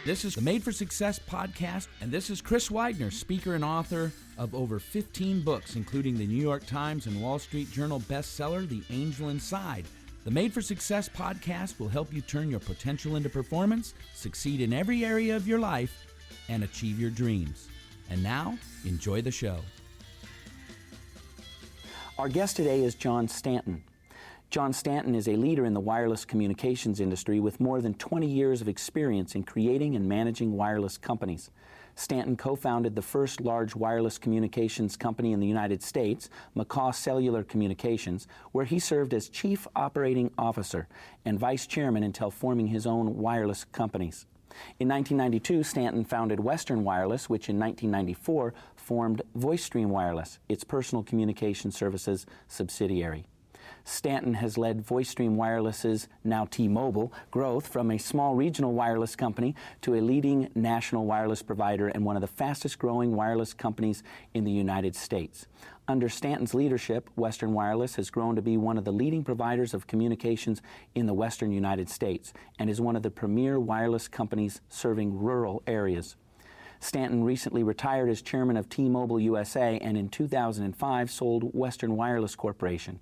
This is the Made for Success podcast, and this is Chris Widener, speaker and author of over 15 books, including the New York Times and Wall Street Journal bestseller, The Angel Inside. The Made for Success podcast will help you turn your potential into performance, succeed in every area of your life, and achieve your dreams. And now, enjoy the show. Our guest today is John Stanton. John Stanton is a leader in the wireless communications industry with more than 20 years of experience in creating and managing wireless companies. Stanton co-founded the first large wireless communications company in the United States, McCaw Cellular Communications, where he served as Chief Operating Officer and Vice Chairman until forming his own wireless companies. In 1992, Stanton founded Western Wireless, which in 1994 formed VoiceStream Wireless, its personal communication services subsidiary. Stanton has led VoiceStream Wireless's, now T-Mobile, growth from a small regional wireless company to a leading national wireless provider and one of the fastest growing wireless companies in the United States. Under Stanton's leadership, Western Wireless has grown to be one of the leading providers of communications in the western United States and is one of the premier wireless companies serving rural areas. Stanton recently retired as chairman of T-Mobile USA and in 2005 sold Western Wireless Corporation.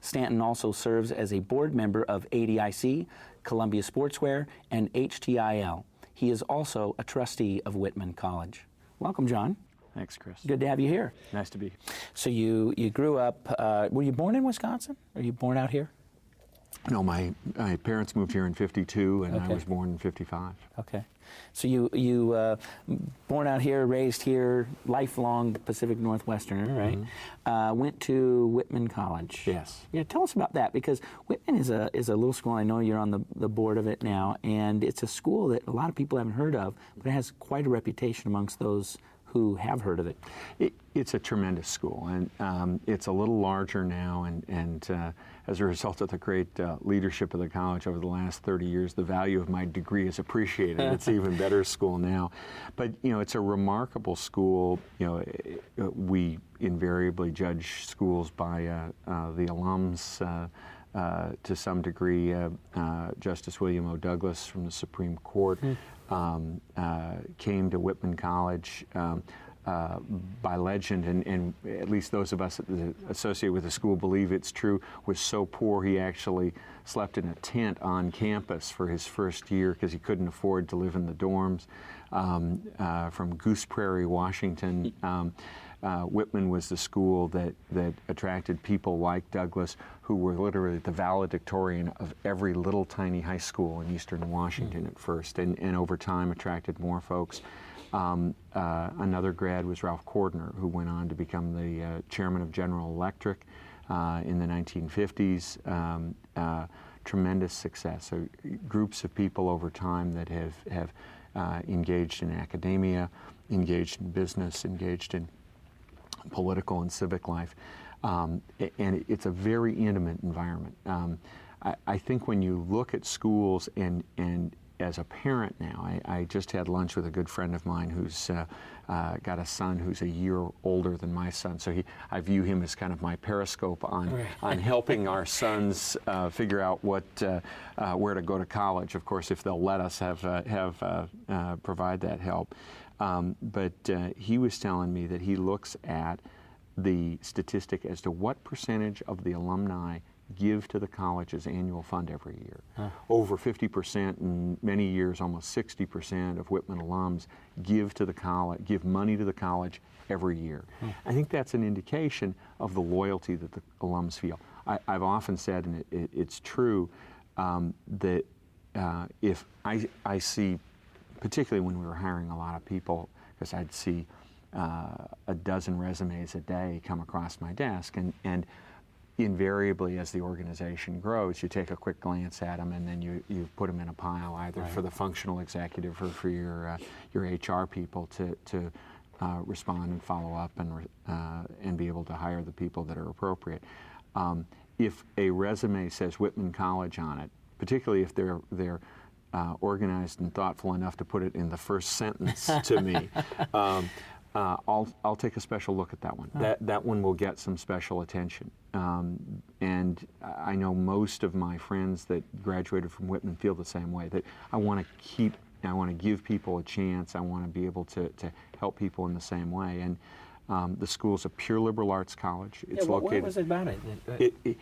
Stanton also serves as a board member of ADIC, Columbia Sportswear, and HTIL. He is also a trustee of Whitman College. Welcome, John. Thanks, Chris. Good to have you here. Nice to be. So you grew up, were you born in Wisconsin? Or you born out here? No, my parents moved here in 52, and Okay. I was born in 55. Okay. So you born out here, raised here, lifelong Pacific Northwesterner, right? Mm-hmm. Went to Whitman College. Yes. Yeah, tell us about that, because Whitman is a little school. I know you're on the board of it now, and it's a school that a lot of people haven't heard of, but it has quite a reputation amongst those who have heard of it. It's a tremendous school, and it's a little larger now, and as a result of the great leadership of the college over the last 30 years, the value of my degree is appreciated. It's an even better school now. But, it's a remarkable school. We invariably judge schools by the alums to some degree. Justice William O. Douglas from the Supreme Court came to Whitman College by legend, and at least those of us associated with the school believe it's true, was so poor he actually slept in a tent on campus for his first year because he couldn't afford to live in the dorms. From Goose Prairie, Washington, Whitman was the school that attracted people like Douglas, who were literally the valedictorian of every little tiny high school in eastern Washington at first, and over time attracted more folks. Another grad was Ralph Cordner, who went on to become the chairman of General Electric in the 1950s. Tremendous success. So groups of people over time that have engaged in academia, engaged in business, engaged in political and civic life. And it's a very intimate environment. I think when you look at schools, and as a parent now, I just had lunch with a good friend of mine who's got a son who's a year older than my son. So I view him as kind of my periscope on helping our sons figure out where to go to college. Of course, if they'll let us provide that help. But he was telling me that he looks at the statistic as to what percentage of the alumni give to the college's annual fund every year. Over 50%, in many years almost 60% of Whitman alums give money to the college every year. I think that's an indication of the loyalty that the alums feel. I've often said, and it's true, that if I see, particularly when we were hiring a lot of people, because I'd see a dozen resumes a day come across my desk, and invariably, as the organization grows, you take a quick glance at them, and then you put them in a pile, either for the functional executive or for your HR people to respond and follow up and be able to hire the people that are appropriate. If a resume says Whitman College on it, particularly if they're organized and thoughtful enough to put it in the first sentence to me, I'll take a special look at that one. That one will get some special attention. And I know most of my friends that graduated from Whitman feel the same way, that I want to keep to give people a chance. I want to be able to help people in the same way. And the school's a pure liberal arts college. It's located. What was it about it?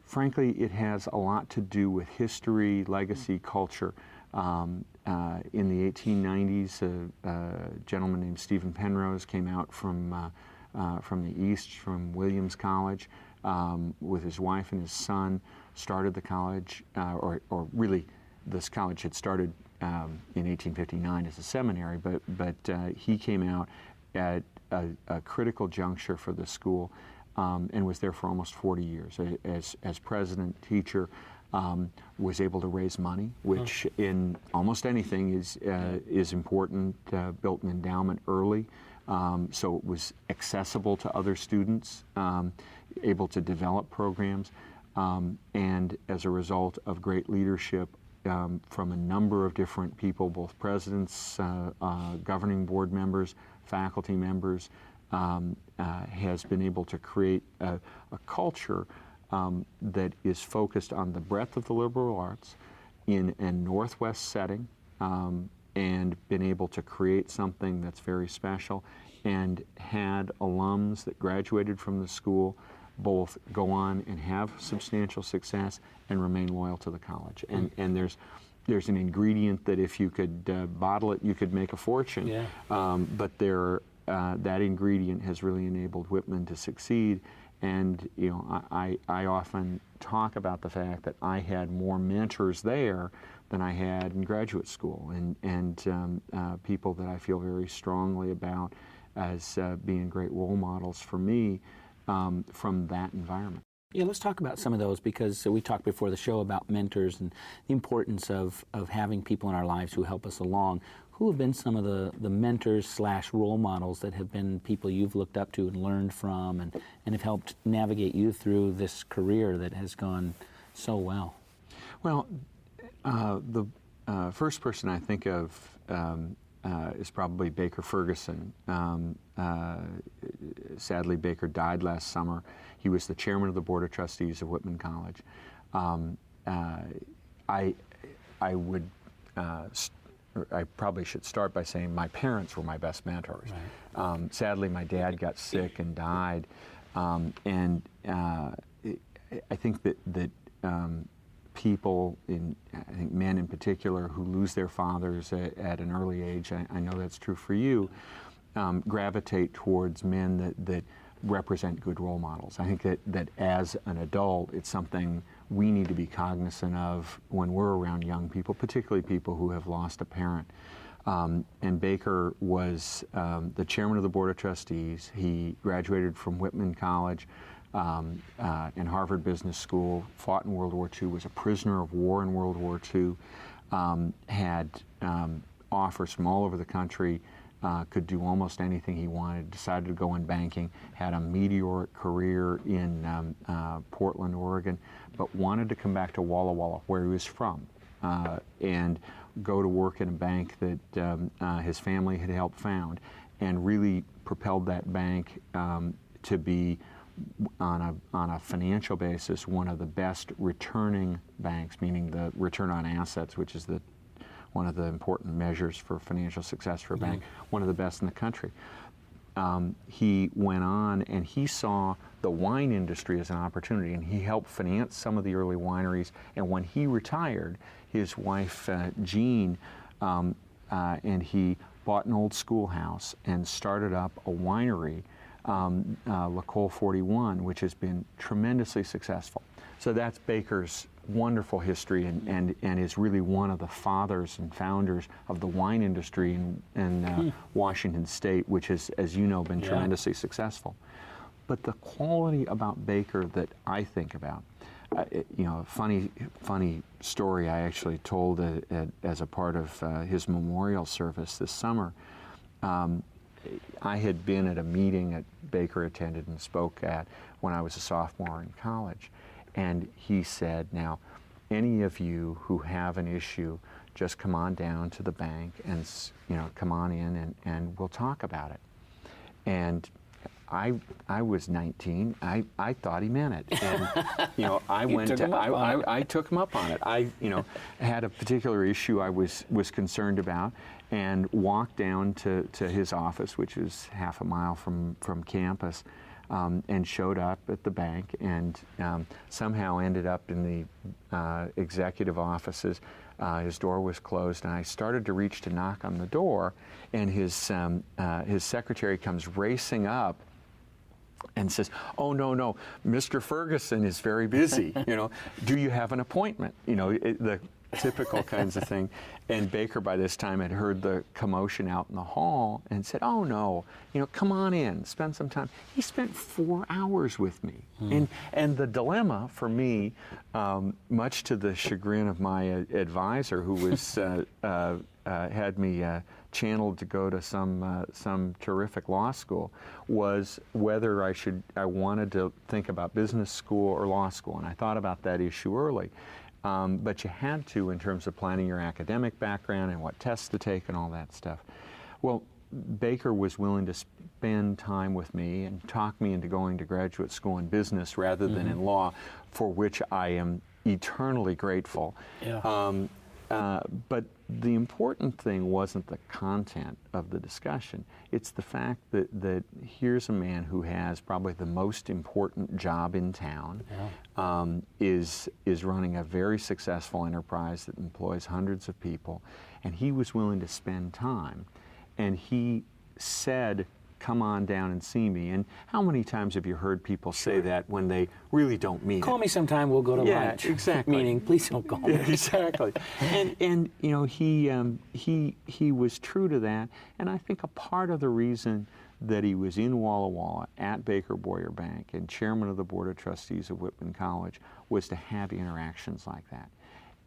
Frankly, it has a lot to do with history, legacy, culture. In the 1890s, a gentleman named Stephen Penrose came out from the East, from Williams College, with his wife and his son, started the college, or really, this college had started in 1859 as a seminary, but he came out at a critical juncture for the school, and was there for almost 40 years as president, teacher. Was able to raise money, which in almost anything is important. Built an endowment early, so it was accessible to other students, able to develop programs, and as a result of great leadership from a number of different people, both presidents, governing board members, faculty members, has been able to create a culture that is focused on the breadth of the liberal arts in a Northwest setting, and been able to create something that's very special, and had alums that graduated from the school both go on and have substantial success and remain loyal to the college. And there's an ingredient that if you could bottle it, you could make a fortune. Yeah. But that ingredient has really enabled Whitman to succeed. And I often talk about the fact that I had more mentors there than I had in graduate school, and people that I feel very strongly about as being great role models for me from that environment. Yeah, let's talk about some of those, because we talked before the show about mentors and the importance of having people in our lives who help us along. Who have been some of the mentors / role models that have been people you've looked up to and learned from and have helped navigate you through this career that has gone so well? Well, the first person I think of is probably Baker Ferguson. Sadly, Baker died last summer. He was the chairman of the Board of Trustees of Whitman College. I probably should start by saying my parents were my best mentors. Right. Sadly, my dad got sick and died, and I think that people, I think men in particular, who lose their fathers at an early age, I know that's true for you, gravitate towards men that represent good role models. I think that as an adult, it's something we need to be cognizant of when we're around young people, particularly people who have lost a parent. And Baker was the chairman of the Board of Trustees. He graduated from Whitman College and Harvard Business School, fought in World War II, was a prisoner of war in World War II, had offers from all over the country, could do almost anything he wanted, decided to go in banking, had a meteoric career in Portland, Oregon, but wanted to come back to Walla Walla, where he was from, and go to work in a bank that his family had helped found, and really propelled that bank to be, on a financial basis, one of the best returning banks, meaning the return on assets, which is one of the important measures for financial success for a bank, one of the best in the country. He went on and he saw the wine industry as an opportunity, and he helped finance some of the early wineries. And when he retired, his wife, Jean, and he bought an old schoolhouse and started up a winery, La Cole 41, which has been tremendously successful. So that's Baker's wonderful history, and is really one of the fathers and founders of the wine industry in Washington State, which has, as you know, been tremendously successful. But the quality about Baker that I think about, a funny story I actually told as a part of his memorial service this summer. I had been at a meeting that Baker attended and spoke at when I was a sophomore in college. And he said, now, any of you who have an issue, just come on down to the bank and come on in and we'll talk about it. And I was 19. I thought he meant it, and I I took him up on it. I had a particular issue I was concerned about, and walked down to his office, which is half a mile from campus, and showed up at the bank, and somehow ended up in the executive offices. His door was closed, and I started to reach to knock on the door, and his secretary comes racing up and says, "Oh, no, Mr. Ferguson is very busy. Do you have an appointment?" The typical kinds of thing. And Baker, by this time, had heard the commotion out in the hall and said, "Oh, no, come on in, spend some time." He spent 4 hours with me. And the dilemma for me, much to the chagrin of my advisor, who was had me channeled to go to some terrific law school, was whether I wanted to think about business school or law school. And I thought about that issue early. But you had to, in terms of planning your academic background and what tests to take and all that stuff. Well, Baker was willing to spend time with me and talk me into going to graduate school in business rather than in law, for which I am eternally grateful. Yeah. But the important thing wasn't the content of the discussion. It's the fact that here's a man who has probably the most important job in town, is running a very successful enterprise that employs hundreds of people, and he was willing to spend time. And he said, "Come on down and see me." And how many times have you heard people say that when they really don't mean it? Call me sometime, we'll go to lunch. Yeah, exactly. Meaning, please don't call me. Exactly. And he was true to that. And I think a part of the reason that he was in Walla Walla at Baker Boyer Bank and chairman of the board of trustees of Whitman College was to have interactions like that.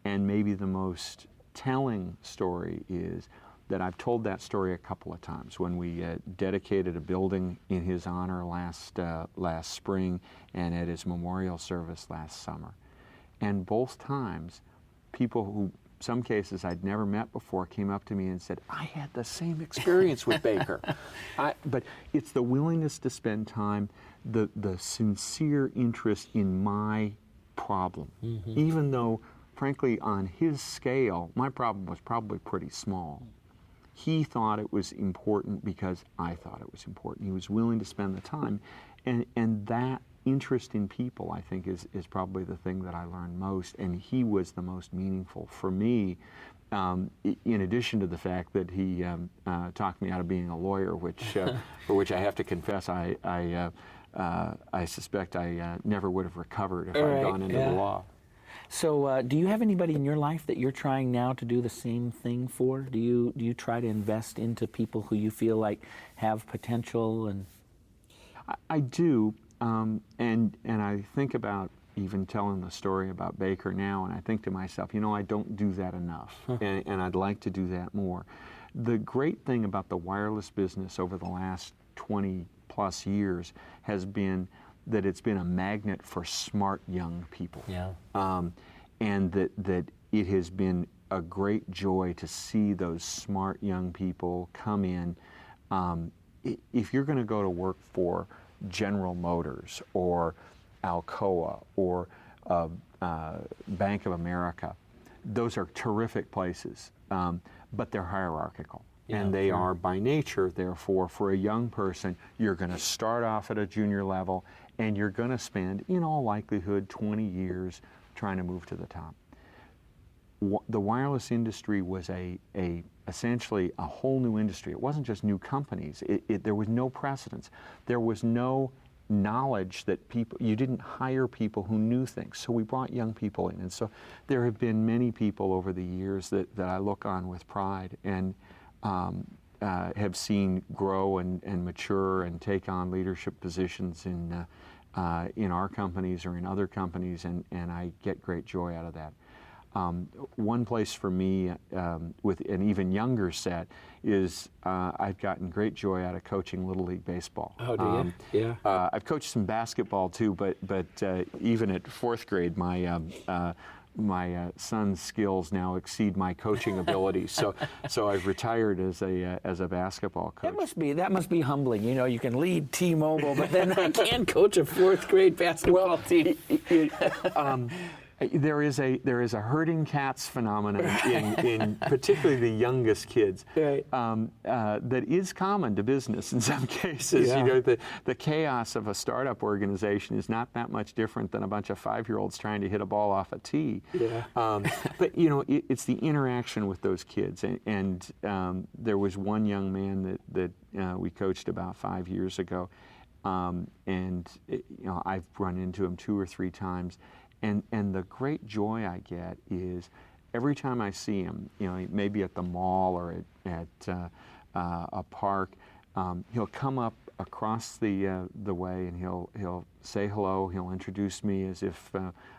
And maybe the most telling story is that I've told that story a couple of times when we dedicated a building in his honor last spring and at his memorial service last summer. And both times, people who, some cases I'd never met before, came up to me and said, "I had the same experience with Baker." But it's the willingness to spend time, the sincere interest in my problem, even though, frankly, on his scale, my problem was probably pretty small. He thought it was important because I thought it was important. He was willing to spend the time. And that interest in people, I think, is probably the thing that I learned most. And he was the most meaningful for me, in addition to the fact that he talked me out of being a lawyer, which for which I have to confess I suspect I never would have recovered if I'd gone into the law. So do you have anybody in your life that you're trying now to do the same thing for? Do you try to invest into people who you feel like have potential? And I do, and I think about even telling the story about Baker now, and I think to myself, I don't do that enough, and I'd like to do that more. The great thing about the wireless business over the last 20 plus years has been that it's been a magnet for smart young people. Yeah. And that it has been a great joy to see those smart young people come in. If you're going to go to work for General Motors or Alcoa or Bank of America, those are terrific places, but they're hierarchical. Yeah, and they are by nature, therefore, for a young person, you're going to start off at a junior level and you're going to spend, in all likelihood, 20 years trying to move to the top. The wireless industry was essentially a whole new industry. It wasn't just new companies. There was no precedence. There was no knowledge that you didn't hire people who knew things. So we brought young people in. And so there have been many people over the years that I look on with pride and have seen grow and mature and take on leadership positions in our companies or in other companies, and I get great joy out of that. One place for me with an even younger set is I've gotten great joy out of coaching Little League Baseball. Oh, do you? Yeah. I've coached some basketball too, but even at fourth grade, my my son's skills now exceed my coaching abilities. So I've retired as a basketball coach. That must be humbling. You know, you can lead T-Mobile, but then I can't coach a fourth grade basketball team. There is a herding cats phenomenon in particularly the youngest kids, right. that is common to business in some cases. Yeah. You know, the chaos of a startup organization is not that much different than a bunch of 5-year-olds trying to hit a ball off a tee. Yeah. But you know, it's the interaction with those kids, and there was one young man that we coached about 5 years ago, and you know, I've run into him 2 or 3 times. And the great joy I get is every time I see him, you know, maybe at the mall or at a park, he'll come up across the way and he'll say hello. He'll introduce me as if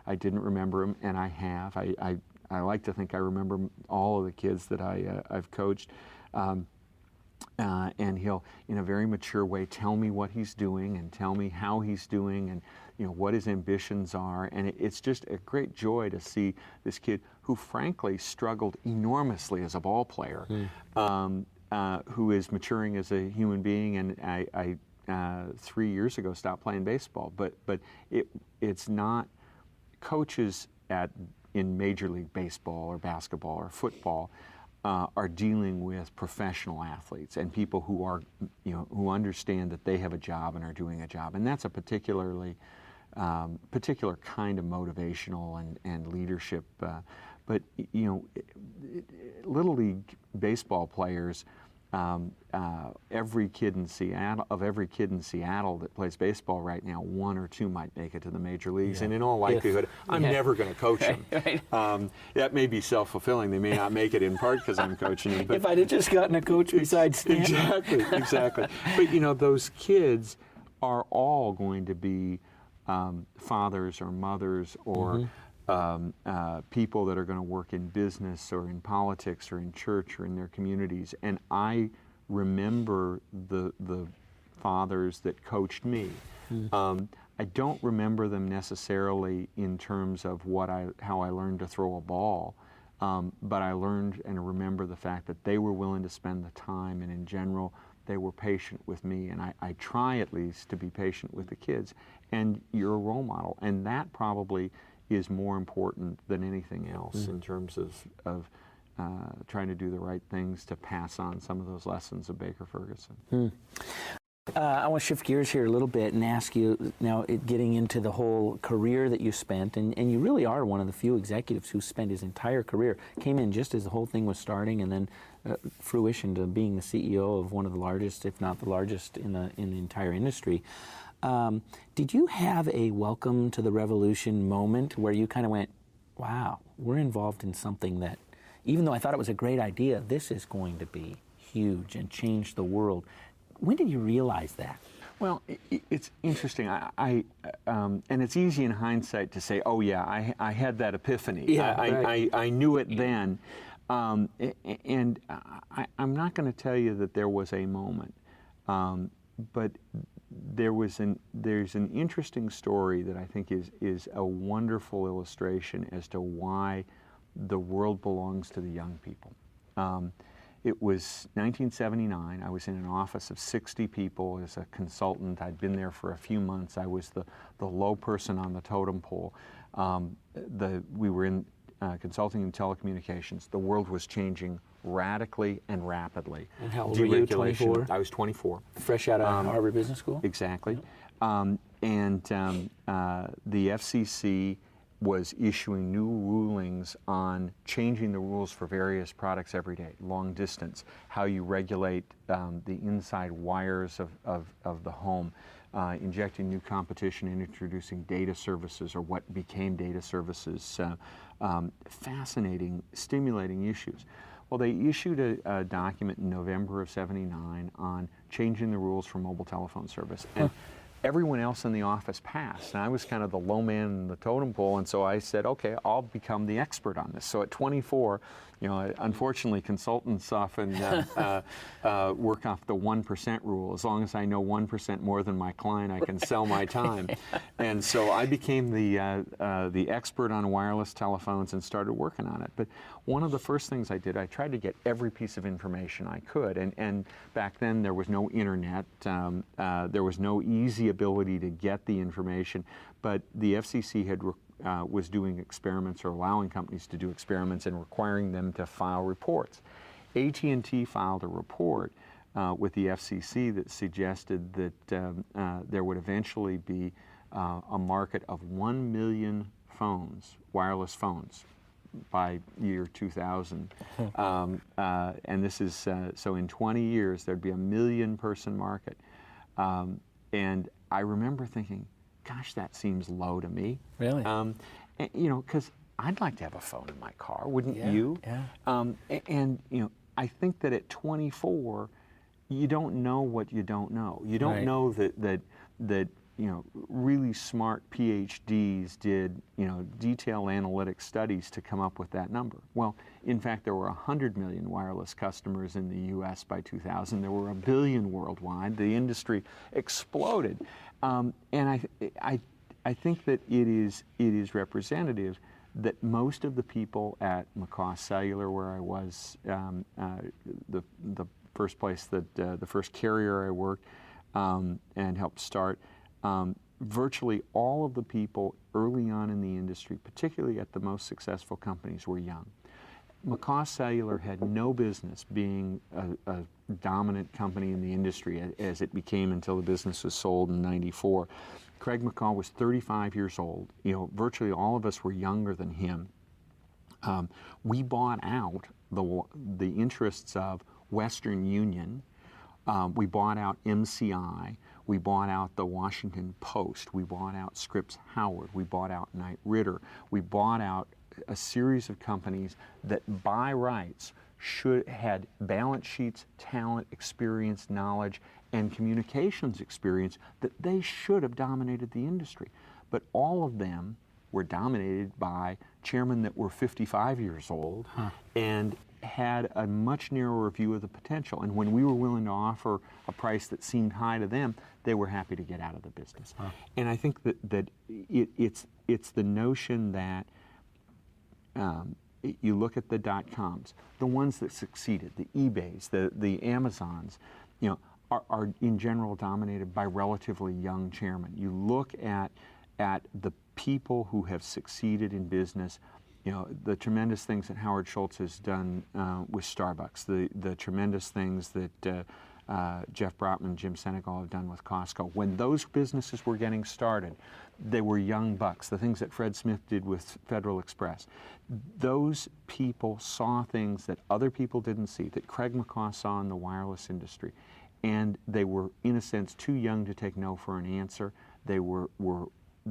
I didn't remember him, and I have. I like to think I remember all of the kids that I've coached. And he'll, in a very mature way, tell me what he's doing and tell me how he's doing and, you know, what his ambitions are. And it's just a great joy to see this kid who, frankly, struggled enormously as a ball player, who is maturing as a human being. And I 3 years ago stopped playing baseball. But it's not coaches in Major League Baseball or basketball or football are dealing with professional athletes and people who are, you know, who understand that they have a job and are doing a job, and that's a particular kind of motivational and leadership. But you know, Little League baseball players. Every kid in Seattle that plays baseball right now, 1 or 2 might make it to the major leagues, and in all likelihood, I'm never going to coach them. Right. That may be self-fulfilling. They may not make it in part because I'm coaching them. But if I'd have just gotten a coach besides Stanton. Exactly. But you know, those kids are all going to be fathers or mothers or people that are going to work in business or in politics or in church or in their communities. And I remember the fathers that coached me. I don't remember them necessarily in terms of how I learned to throw a ball, but I learned and remember the fact that they were willing to spend the time, and in general, they were patient with me. And I try at least to be patient with the kids. And you're a role model, and that probably is more important than anything else in terms of trying to do the right things to pass on some of those lessons of Baker Ferguson. I want to shift gears here a little bit and ask you now, getting into the whole career that you spent, and you really are one of the few executives who spent his entire career, came in just as the whole thing was starting, and then fruition to being the CEO of one of the largest, if not the largest, in the entire industry. Did you have a welcome to the revolution moment where you kind of went, wow, we're involved in something that, even though I thought it was a great idea, this is going to be huge and change the world? When did you realize that? Well, it's interesting. And it's easy in hindsight to say, oh yeah, I had that epiphany. Yeah, right. I knew it then. And I'm not going to tell you that there was a moment, but there's an interesting story that I think is a wonderful illustration as to why the world belongs to the young people. It was 1979. I was in an office of 60 people as a consultant. I'd been there for a few months. I was the low person on the totem pole. We were in consulting and telecommunications. The world was changing radically and rapidly. And how old were you, 24? I was 24. Fresh out of Harvard Business School? Exactly. And the FCC was issuing new rulings on changing the rules for various products every day, long distance, how you regulate the inside wires of the home, injecting new competition and introducing data services, or what became data services. Fascinating, stimulating issues. Well, they issued a document in November of '79 on changing the rules for mobile telephone service. And everyone else in the office passed, and I was kind of the low man in the totem pole, and so I said, okay, I'll become the expert on this. So at 24, unfortunately, consultants often work off the 1% rule. As long as I know 1% more than my client, I can sell my time. And so I became the expert on wireless telephones and started working on it. But one of the first things I did, I tried to get every piece of information I could. And back then, there was no internet. There was no easy ability to get the information. But the FCC was doing experiments, or allowing companies to do experiments, and requiring them to file reports. AT&T filed a report with the FCC that suggested that there would eventually be a market of 1 million phones, wireless phones, by year 2000. And this is, so in 20 years, there'd be a 1 million person market. And I remember thinking, gosh, that seems low to me. Really? Because I'd like to have a phone in my car, wouldn't you? Yeah. And I think that at 24, you don't know what you don't know. You don't know that really smart PhDs did detailed analytic studies to come up with that number. Well, in fact, there were 100 million wireless customers in the U.S. by 2000. There were 1 billion worldwide. The industry exploded. And I think that it is representative that most of the people at McCaw Cellular, where I was, the first place that the first carrier I worked and helped start, virtually all of the people early on in the industry, particularly at the most successful companies, were young. McCaw Cellular had no business being a dominant company in the industry as it became until the business was sold in '94. Craig McCaw was 35 years old. Virtually all of us were younger than him. We bought out the interests of Western Union. We bought out MCI. We bought out the Washington Post. We bought out Scripps Howard. We bought out Knight Ridder. We bought out a series of companies that by rights had balance sheets, talent, experience, knowledge, and communications experience that they should have dominated the industry. But all of them were dominated by chairmen that were 55 years old and had a much narrower view of the potential. And when we were willing to offer a price that seemed high to them, they were happy to get out of the business. And I think that it's the notion that you look at the dot-coms, the ones that succeeded, the eBays, the Amazons, are in general dominated by relatively young chairmen. You look at the people who have succeeded in business, the tremendous things that Howard Schultz has done with Starbucks, the tremendous things that Jeff Brotman and Jim Senegal have done with Costco. When those businesses were getting started, they were young bucks, the things that Fred Smith did with Federal Express. Those people saw things that other people didn't see, that Craig McCaw saw in the wireless industry. And they were, in a sense, too young to take no for an answer. They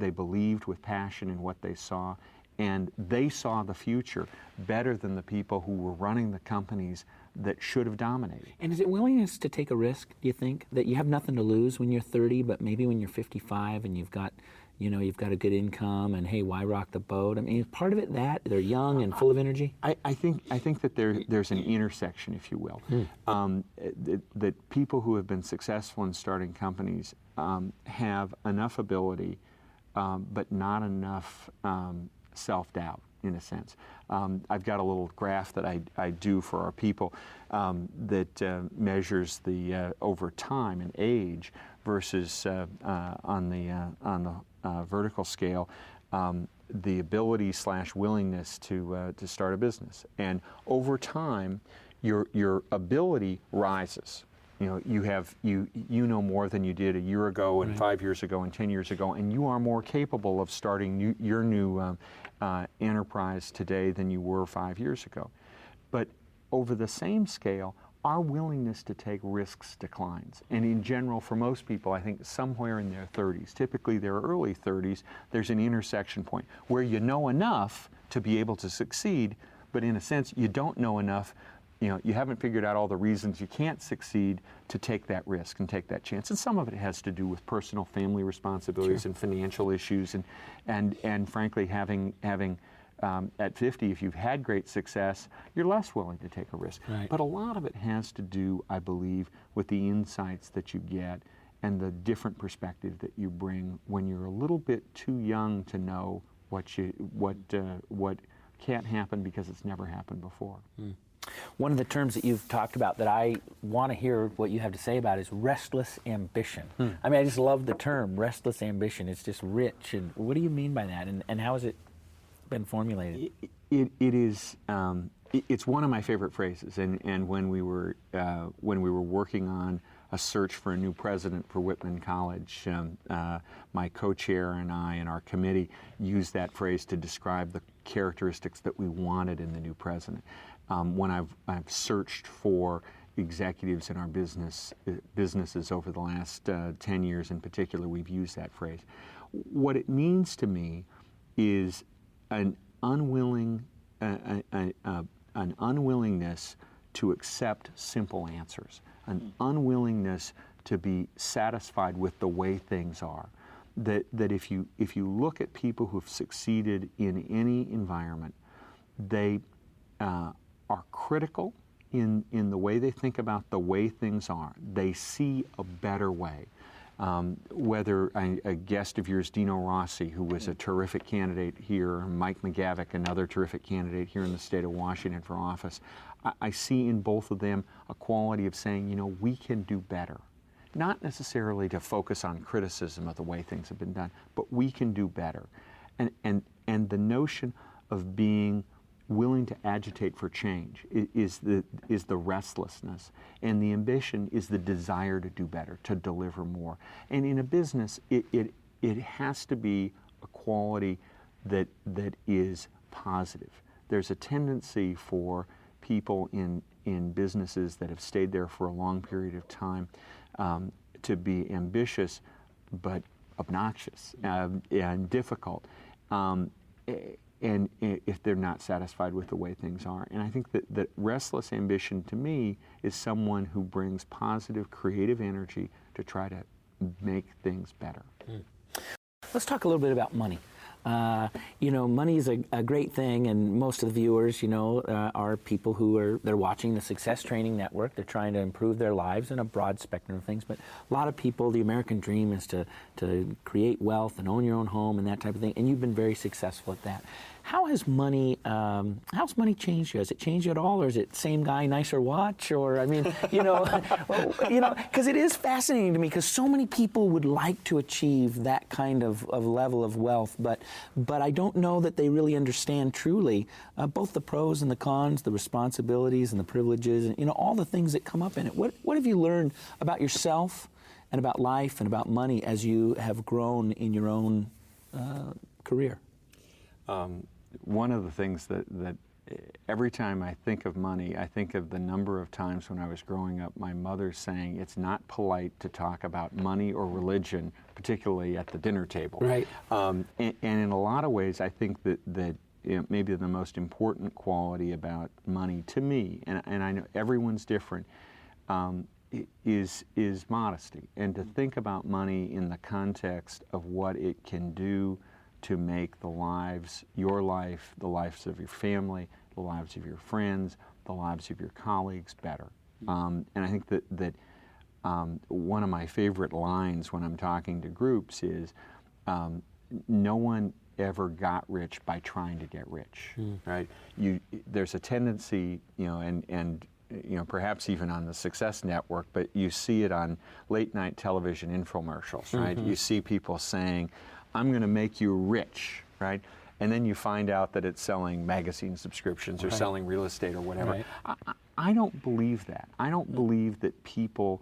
believed with passion in what they saw, and they saw the future better than the people who were running the companies that should have dominated. And is it willingness to take a risk, do you think, that you have nothing to lose when you're 30, but maybe when you're 55 and you've got a good income, and hey, why rock the boat? I mean, is part of it that they're young and full of energy? I think that there's an intersection, if you will, that people who have been successful in starting companies have enough ability, but not enough self-doubt, in a sense. I've got a little graph that I do for our people that measures the over time and age versus on the vertical scale, the ability / willingness to start a business. And over time, your ability rises. You know more than you did a year ago and 5 years ago and 10 years ago, and you are more capable of starting your new enterprise today than you were 5 years ago. But over the same scale, our willingness to take risks declines. And in general, for most people, I think somewhere in their 30s, typically their early 30s, there's an intersection point where you know enough to be able to succeed, but in a sense, you don't know enough you haven't figured out all the reasons you can't succeed to take that risk and take that chance. And some of it has to do with personal family responsibilities Sure. and financial issues, and frankly, having at 50, if you've had great success, you're less willing to take a risk. Right. But a lot of it has to do, I believe, with the insights that you get and the different perspective that you bring when you're a little bit too young to know what can't happen because it's never happened before. One of the terms that you've talked about that I want to hear what you have to say about is restless ambition. I mean, I just love the term, restless ambition. It's just rich. And what do you mean by that? And how has it been formulated? It is. It's one of my favorite phrases. And when we were working on a search for a new president for Whitman College, my co-chair and I and our committee used that phrase to describe the characteristics that we wanted in the new president. When I've searched for executives in our businesses over the last 10 years in particular, we've used that phrase. What it means to me is an unwillingness to accept simple answers, an unwillingness to be satisfied with the way things are. That if you look at people who've succeeded in any environment, they are critical in the way they think about the way things are. They see a better way. Whether a guest of yours, Dino Rossi, who was a terrific candidate here, Mike McGavick, another terrific candidate here in the state of Washington for office, I see in both of them a quality of saying, we can do better. Not necessarily to focus on criticism of the way things have been done, but we can do better. And the notion of being willing to agitate for change is the restlessness, and the ambition is the desire to do better, to deliver more. And in a business, it has to be a quality that is positive. There's a tendency for people in businesses that have stayed there for a long period of time to be ambitious but obnoxious and difficult. And if they're not satisfied with the way things are. And I think that restless ambition to me is someone who brings positive, creative energy to try to make things better. Let's talk a little bit about money. Money is a great thing, and most of the viewers, are people who they're watching the Success Training Network. They're trying to improve their lives in a broad spectrum of things. But a lot of people, the American dream is to create wealth and own your own home and that type of thing. And you've been very successful at that. How's money changed you? Has it changed you at all, or is it same guy, nicer watch? Or because it is fascinating to me, because so many people would like to achieve that kind of level of wealth, but I don't know that they really understand truly both the pros and the cons, the responsibilities and the privileges, and all the things that come up in it. What have you learned about yourself and about life and about money as you have grown in your own career? One of the things that every time I think of money, I think of the number of times when I was growing up, my mother saying it's not polite to talk about money or religion, particularly at the dinner table. Right. And in a lot of ways, I think that maybe the most important quality about money to me, and I know everyone's different, is modesty. And to think about money in the context of what it can do to make your life, the lives of your family, the lives of your friends, the lives of your colleagues better. And I think that one of my favorite lines when I'm talking to groups is, no one ever got rich by trying to get rich, right? There's a tendency, and perhaps even on the Success Network, but you see it on late night television infomercials, right? You see people saying, I'm going to make you rich, right? And then you find out that it's selling magazine subscriptions or selling real estate or whatever. Right. I don't believe that. I don't believe that people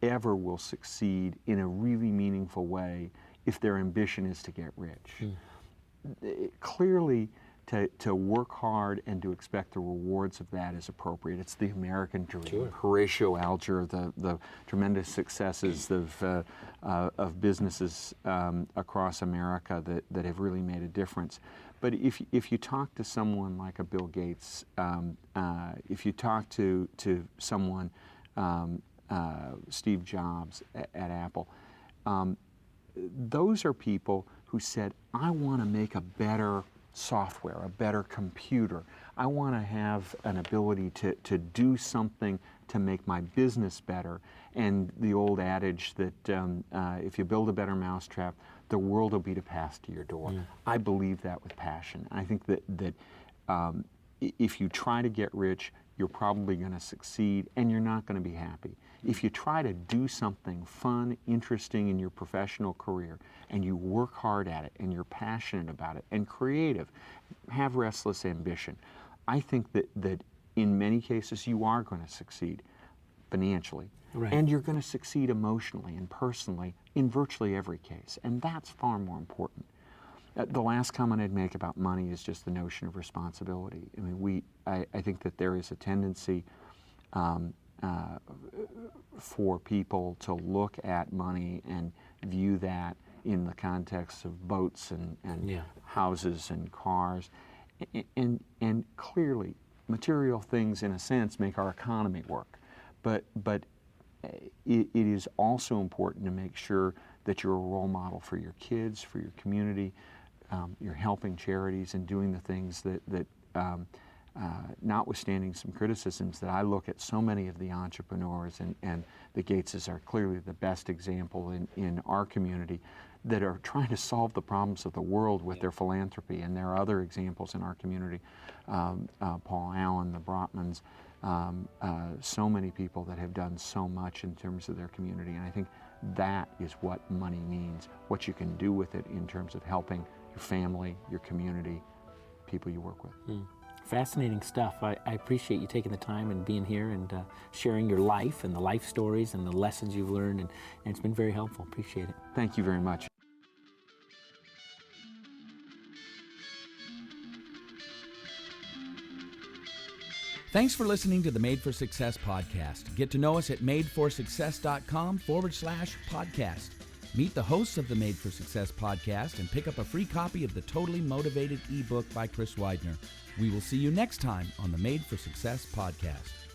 ever will succeed in a really meaningful way if their ambition is to get rich. Clearly, to work hard and to expect the rewards of that is appropriate. It's the American dream. Sure. Horatio Alger, the tremendous successes of businesses across America that have really made a difference. But if you talk to someone like a Bill Gates, if you talk to someone, Steve Jobs at Apple, those are people who said, I want to make a better software, a better computer. I want to have an ability to do something to make my business better. And the old adage that if you build a better mousetrap, the world will be to pass to your door. Yeah. I believe that with passion. I think that if you try to get rich, you're probably going to succeed and you're not going to be happy. If you try to do something fun, interesting in your professional career, and you work hard at it, and you're passionate about it, and creative, have restless ambition, I think that in many cases you are going to succeed financially. Right. And you're going to succeed emotionally and personally in virtually every case. And that's far more important. The last comment I'd make about money is just the notion of responsibility. I mean, I think that there is a tendency for people to look at money and view that in the context of boats and houses and cars. And clearly, material things, in a sense, make our economy work. But it is also important to make sure that you're a role model for your kids, for your community. You're helping charities and doing the things that notwithstanding some criticisms, that I look at so many of the entrepreneurs, and the Gateses are clearly the best example in our community, that are trying to solve the problems of the world with their philanthropy. And there are other examples in our community, Paul Allen, the Brotmans, so many people that have done so much in terms of their community. And I think that is what money means, what you can do with it in terms of helping your family, your community, people you work with. Fascinating stuff. I appreciate you taking the time and being here and sharing your life and the life stories and the lessons you've learned, and it's been very helpful. Appreciate it. Thank you very much. Thanks for listening to the Made for Success podcast. Get to know us at madeforsuccess.com/podcast. Meet the hosts of the Made for Success podcast and pick up a free copy of the Totally Motivated ebook by Chris Widener. We will see you next time on the Made for Success podcast.